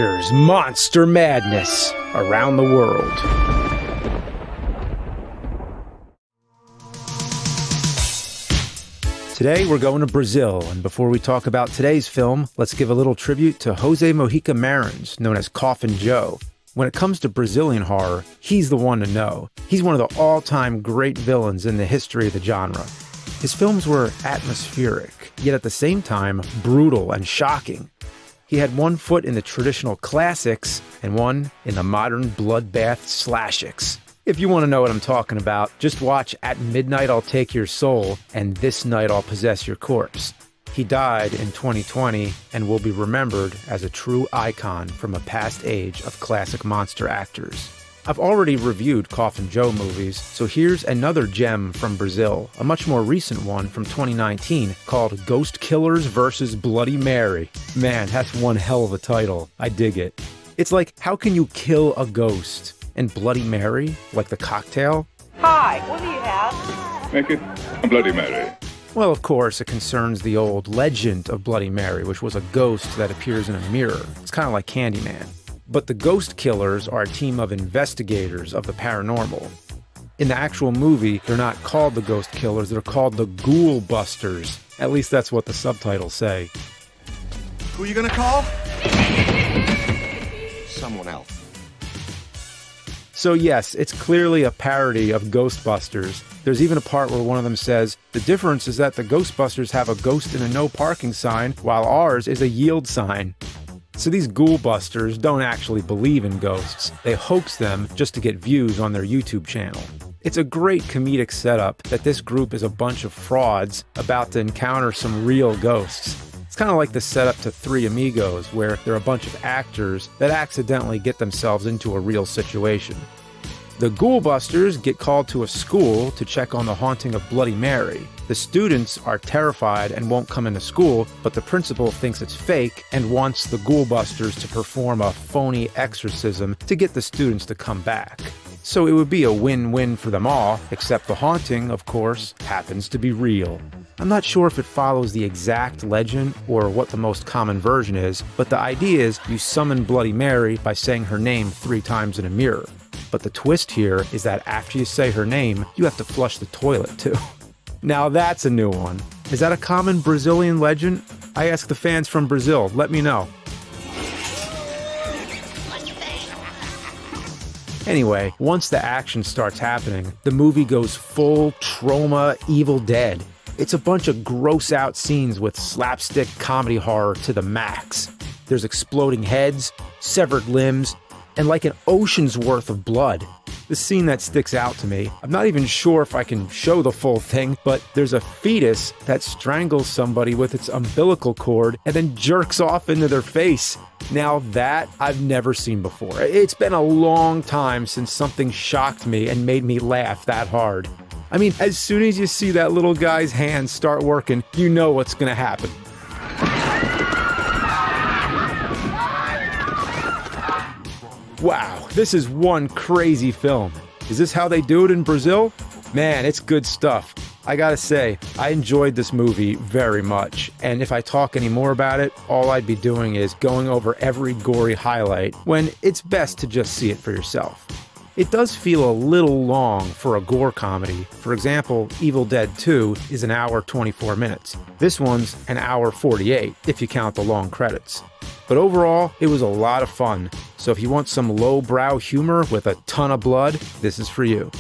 bonkers monster madness around the world. Today we're going to Brazil, and before we talk about today's film, let's give a little tribute to Jose Mojica Marins, known as Coffin Joe. When it comes to Brazilian horror, he's the one to know. He's one of the all-time great villains in the history of the genre. His films were atmospheric, yet at the same time brutal and shocking. He had one foot in the traditional classics and one in the modern bloodbath slashics. If you want to know what I'm talking about, just watch At Midnight I'll Take Your Soul and This Night I'll Possess Your Corpse. He died in 2020 and will be remembered as a true icon from a past age of classic monster actors. I've already reviewed Coffin Joe movies, so here's another gem from Brazil, a much more recent one from 2019 called Ghost Killers vs. Bloody Mary. Man, that's one hell of a title. I dig it. It's like, how can you kill a ghost? And Bloody Mary? Like the cocktail? Hi, what do you have? Make it a Bloody Mary. Well, of course, it concerns the old legend of Bloody Mary, which was a ghost that appears in a mirror. It's kind of like Candyman. But the Ghost Killers are a team of investigators of the paranormal. In the actual movie, they're not called the Ghost Killers, they're called the Ghoul Busters. At least that's what the subtitles say. Who are you gonna call? Someone else. So yes, it's clearly a parody of Ghostbusters. There's even a part where one of them says, the difference is that the Ghostbusters have a ghost and a no parking sign, while ours is a yield sign. So these Ghoul Busters don't actually believe in ghosts. They hoax them just to get views on their YouTube channel. It's a great comedic setup that this group is a bunch of frauds about to encounter some real ghosts. It's kind of like the setup to Three Amigos, where they're a bunch of actors that accidentally get themselves into a real situation. The Ghoul Busters get called to a school to check on the haunting of Bloody Mary. The students are terrified and won't come into school, but the principal thinks it's fake and wants the Ghoul Busters to perform a phony exorcism to get the students to come back. So it would be a win-win for them all, except the haunting, of course, happens to be real. I'm not sure if it follows the exact legend or what the most common version is, but the idea is you summon Bloody Mary by saying her name 3 times in a mirror. But the twist here is that after you say her name, you have to flush the toilet too. Now that's a new one. Is that a common Brazilian legend? I asked the fans from Brazil. Let me know. Anyway, once the action starts happening, the movie goes full trauma Evil Dead. It's a bunch of gross out scenes with slapstick comedy horror to the max. There's exploding heads, severed limbs, and like an ocean's worth of blood. The scene that sticks out to me, I'm not even sure if I can show the full thing, but there's a fetus that strangles somebody with its umbilical cord and then jerks off into their face. Now that I've never seen before. It's been a long time since something shocked me and made me laugh that hard. I mean, as soon as you see that little guy's hands start working, you know what's gonna happen. Wow, this is one crazy film. Is this how they do it in Brazil? Man, it's good stuff. I gotta say, I enjoyed this movie very much, and if I talk any more about it, all I'd be doing is going over every gory highlight, when it's best to just see it for yourself. It does feel a little long for a gore comedy. For example, Evil Dead 2 is an hour 24 minutes. This one's an hour 48, if you count the long credits. But overall, it was a lot of fun. So if you want some lowbrow humor with a ton of blood, this is for you.